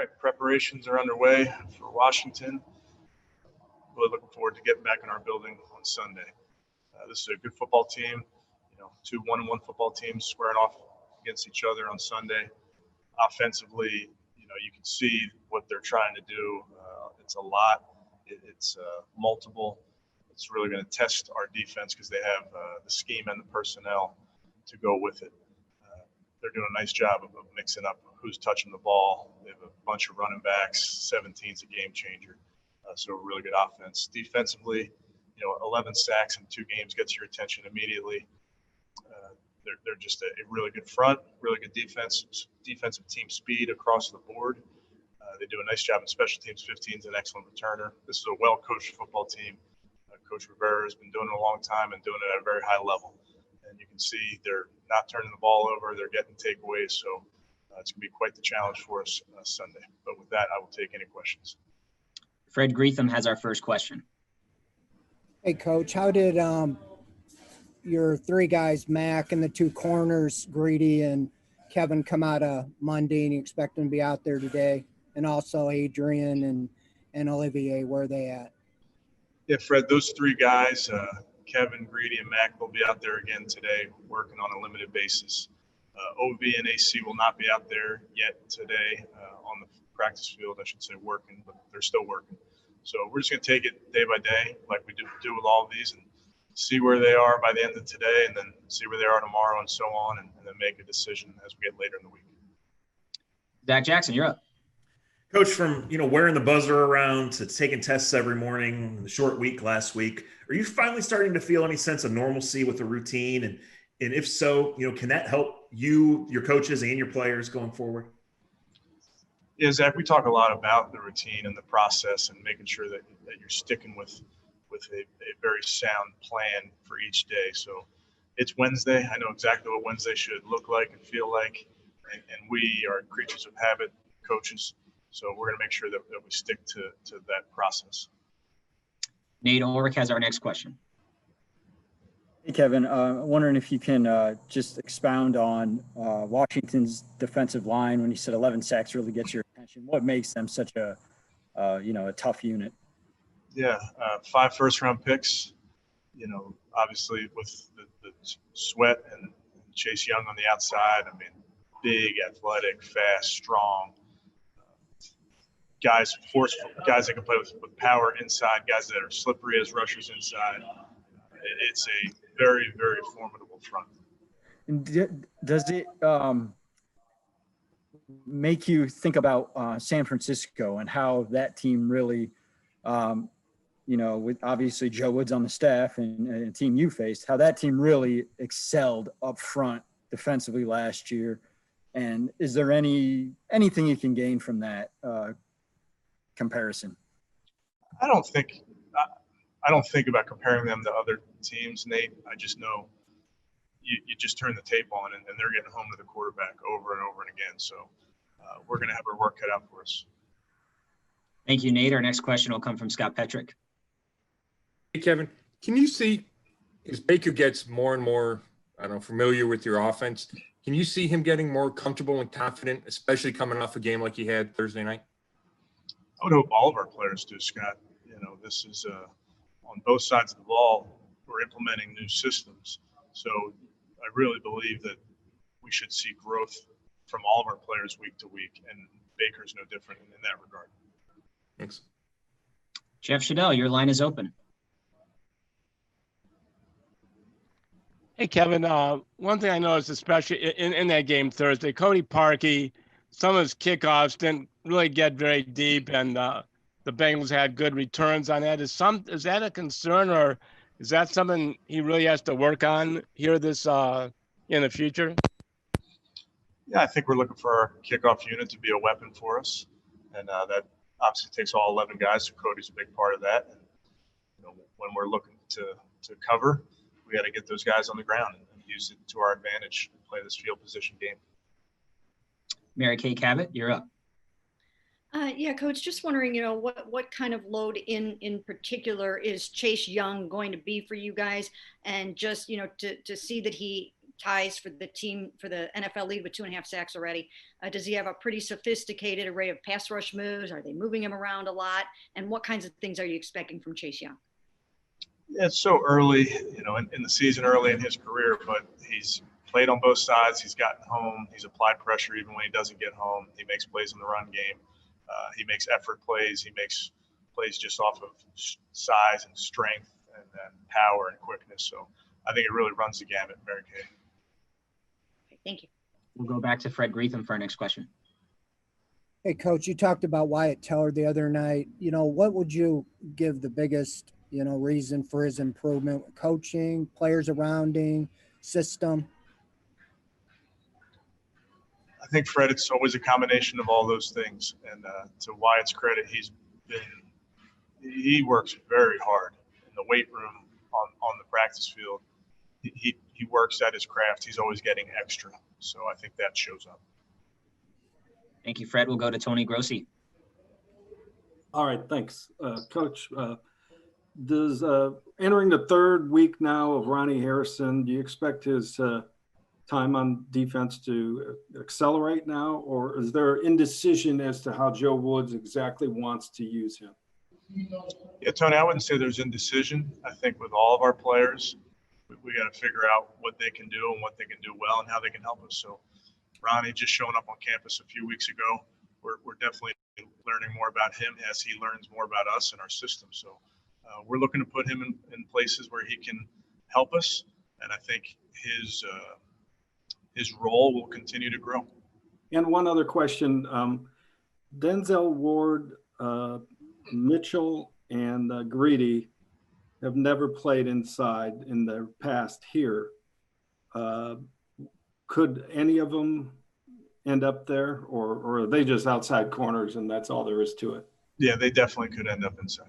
right, preparations are underway for Washington. Really looking forward to getting back in our building on Sunday. This is a good football team. Two 1-1 football teams squaring off against each other on Sunday. Offensively, you can see what they're trying to do. It's a lot. It's multiple. It's really going to test our defense because they have the scheme and the personnel to go with it. They're doing a nice job of mixing up who's touching the ball. They have a bunch of running backs. 17's a game changer. So a really good offense. Defensively, 11 sacks in 2 games gets your attention immediately. They're just a really good front, really good defensive team speed across the board. They do a nice job in special teams. 15's an excellent returner. This is a well-coached football team. Coach Rivera has been doing it a long time and doing it at a very high level. And you can see they're not turning the ball over. They're getting takeaways. So it's going to be quite the challenge for us Sunday. But with that, I will take any questions. Fred Greetham has our first question. Hey, Coach, how did your 3 guys, Mac and the 2 corners, Greedy and Kevin, come out of Monday, and you expect them to be out there today? And also Adrian and Olivier, where are they at? Yeah, Fred, those 3 guys, Kevin, Greedy, and Mac will be out there again today working on a limited basis. OV and AC will not be out there yet today on the practice field, I should say working, but they're still working. So we're just going to take it day by day like we do with all of these and see where they are by the end of today and then see where they are tomorrow and so on and then make a decision as we get later in the week. Zach Jackson, you're up. Coach, from wearing the buzzer around to taking tests every morning, the short week last week, are you finally starting to feel any sense of normalcy with the routine? And if so, can that help you, your coaches, and your players going forward? Yeah, Zach, we talk a lot about the routine and the process and making sure that you're sticking with a very sound plan for each day. So it's Wednesday. I know exactly what Wednesday should look like and feel like, and we are creatures of habit, coaches. So we're going to make sure that we stick to that process. Nate Ulrich has our next question. Hey, Kevin, wondering if you can just expound on Washington's defensive line. When you said 11 sacks really gets your attention, what makes them such a tough unit? Yeah, 5 first-round picks, obviously with the Sweat and Chase Young on the outside. I mean, big, athletic, fast, strong. Guys, forceful, guys that can play with power inside, guys that are slippery as rushers inside. It's a very, very formidable front. And does it make you think about San Francisco and how that team really, with obviously Joe Woods on the staff and a team you faced, how that team really excelled up front defensively last year? And is there anything you can gain from that comparison? I don't think about comparing them to other teams, Nate. I just know you just turn the tape on and they're getting home to the quarterback over and over and again. So we're going to have our work cut out for us. Thank you, Nate. Our next question will come from Scott Petrick. Hey, Kevin, can you see as Baker gets more and more, familiar with your offense, can you see him getting more comfortable and confident, especially coming off a game like he had Thursday night? I would hope all of our players do, Scott. This is on both sides of the ball, we're implementing new systems. So I really believe that we should see growth from all of our players week to week, and Baker's no different in that regard. Thanks. Jeff Shadell, your line is open. Hey, Kevin, one thing I noticed, especially in that game Thursday, Cody Parkey, some of his kickoffs didn't really get very deep, and the Bengals had good returns on that. Is that a concern, or is that something he really has to work on here in the future? Yeah, I think we're looking for our kickoff unit to be a weapon for us, and that obviously takes all 11 guys. So Cody's a big part of that. And, when we're looking to cover, we got to get those guys on the ground and use it to our advantage and play this field position game. Mary Kay Cabot, you're up. Yeah, Coach, just wondering, what kind of load in particular is Chase Young going to be for you guys? And just, to see that he ties for the team for the NFL lead with 2.5 sacks already. Does he have a pretty sophisticated array of pass rush moves? Are they moving him around a lot? And what kinds of things are you expecting from Chase Young? It's so early, in the season, early in his career, but he's played on both sides. He's gotten home. He's applied pressure even when he doesn't get home. He makes plays in the run game. He makes effort plays. He makes plays just off of size and strength and power and quickness. So I think it really runs the gamut, Mary Kay. Okay, thank you. We'll go back to Fred Greetham for our next question. Hey, Coach, you talked about Wyatt Teller the other night. What would you give the biggest, reason for his improvement? Coaching, players around him, system? I think, Fred, it's always a combination of all those things. And to Wyatt's credit, he works very hard in the weight room, on the practice field. He works at his craft. He's always getting extra. So I think that shows up. Thank you, Fred. We'll go to Tony Grossi. All right, thanks. Coach, does entering the third week now of Ronnie Harrison, do you expect his time on defense to accelerate now, or is there indecision as to how Joe Woods exactly wants to use him? Yeah, Tony, I wouldn't say there's indecision. I think with all of our players, we got to figure out what they can do and what they can do well and how they can help us. So Ronnie just showing up on campus a few weeks ago, we're definitely learning more about him as he learns more about us and our system. So we're looking to put him in places where he can help us, and I think his role will continue to grow. And one other question, Denzel Ward, Mitchell, and Greedy have never played inside in their past here. Could any of them end up there, or are they just outside corners and that's all there is to it? Yeah, they definitely could end up inside.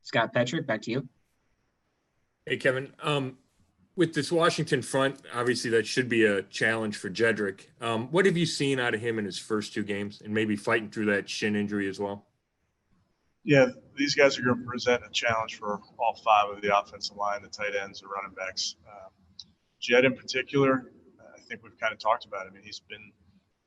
Scott Petrick, back to you. Hey, Kevin. With this Washington front, obviously that should be a challenge for Jedrick. What have you seen out of him in his first 2 games, and maybe fighting through that shin injury as well? Yeah, these guys are going to present a challenge for all 5 of the offensive line, the tight ends, the running backs. Jed in particular, I think we've kind of talked about him. I mean, he's been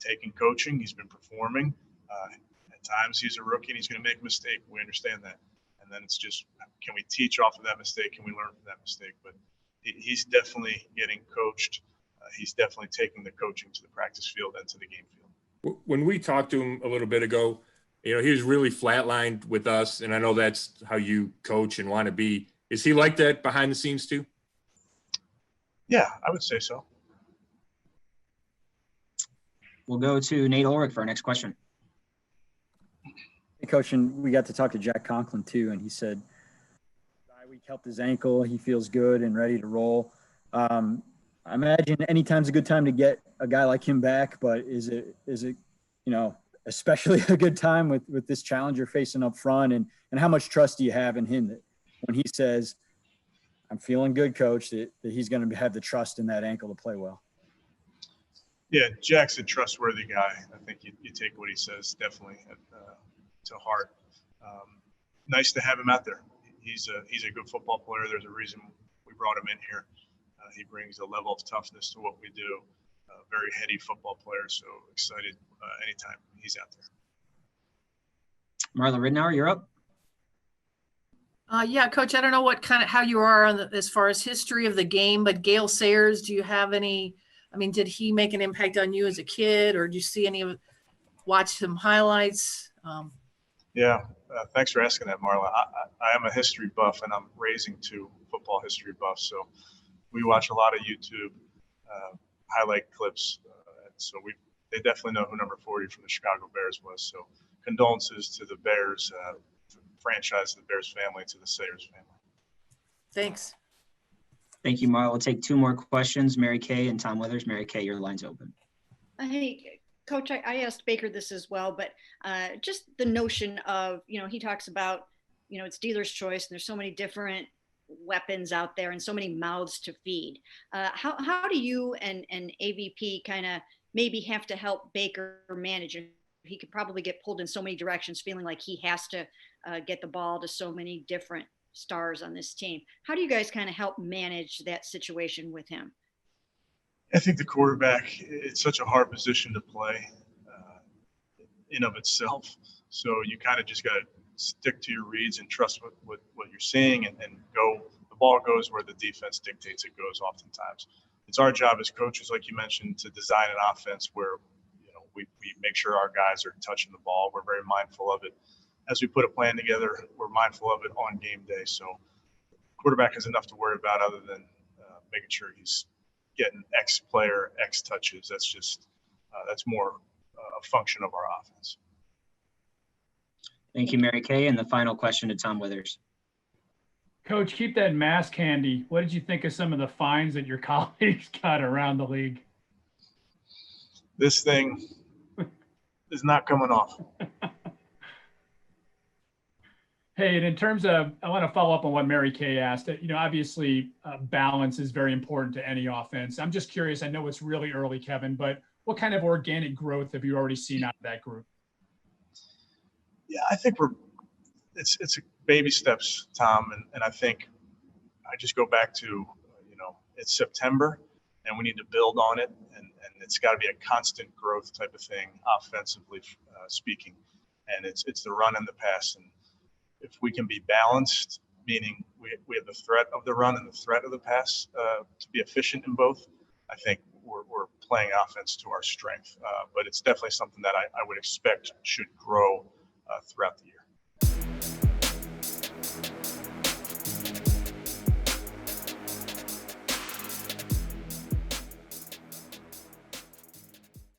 taking coaching. He's been performing. At times he's a rookie and he's going to make a mistake. We understand that. And then it's just, can we teach off of that mistake? Can we learn from that mistake? But he's definitely getting coached. He's definitely taking the coaching to the practice field and to the game field. When we talked to him a little bit ago, he was really flatlined with us, and I know that's how you coach and want to be. Is he like that behind the scenes too? Yeah, I would say so. We'll go to Nate Ulrich for our next question. Hey, Coach, and we got to talk to Jack Conklin too, and he said bye week helped his ankle. He feels good and ready to roll. I imagine anytime's a good time to get a guy like him back, but is it especially a good time with this challenge you're facing up front, and how much trust do you have in him that when he says, I'm feeling good, Coach, that he's going to have the trust in that ankle to play well? Yeah, Jack's a trustworthy guy. I think you take what he says definitely to heart. Nice to have him out there. He's a good football player. There's a reason we brought him in here. He brings a level of toughness to what we do. Very heady football player, so excited anytime he's out there. Marla Ridnour, you're up. Yeah, Coach, I don't know how you are as far as history of the game, but Gale Sayers, do you have any? I mean, did he make an impact on you as a kid, or did you see watch some highlights? Yeah, thanks for asking that, Marla. I am a history buff, and I'm raising 2 football history buffs, so we watch a lot of YouTube highlight clips. So they definitely know who number 40 from the Chicago Bears was. So condolences to the Bears franchise, to the Bears family, to the Sayers family. Thanks. Thank you, Marla. We'll take 2 more questions. Mary Kay and Tom Withers. Mary Kay, your line's open. Hey, Coach, I asked Baker this as well, but just the notion of, he talks about, it's dealer's choice and there's so many different weapons out there and so many mouths to feed. How do you and AVP kind of maybe have to help Baker manage it? He could probably get pulled in so many directions, feeling like he has to get the ball to so many different stars on this team. How do you guys kind of help manage that situation with him? I think the quarterback, it's such a hard position to play in of itself. So you kind of just got to stick to your reads and trust what you're seeing and go. The ball goes where the defense dictates it goes oftentimes. It's our job as coaches, like you mentioned, to design an offense where we make sure our guys are touching the ball. We're very mindful of it. As we put a plan together, we're mindful of it on game day. So quarterback has enough to worry about other than making sure he's getting X player, X touches. That's just, that's more a function of our offense. Thank you, Mary Kay. And the final question to Tom Withers. Coach, keep that mask handy. What did you think of some of the fines that your colleagues got around the league? This thing is not coming off. Hey, and in terms of, I want to follow up on what Mary Kay asked. Obviously, balance is very important to any offense. I'm just curious. I know it's really early, Kevin, but what kind of organic growth have you already seen out of that group? Yeah, I think it's baby steps, Tom, and I think I just go back to it's September and we need to build on it, and it's got to be a constant growth type of thing, offensively speaking, and it's the run and the pass. And if we can be balanced, meaning we have the threat of the run and the threat of the pass to be efficient in both, I think we're playing offense to our strength. But it's definitely something that I would expect should grow throughout the year.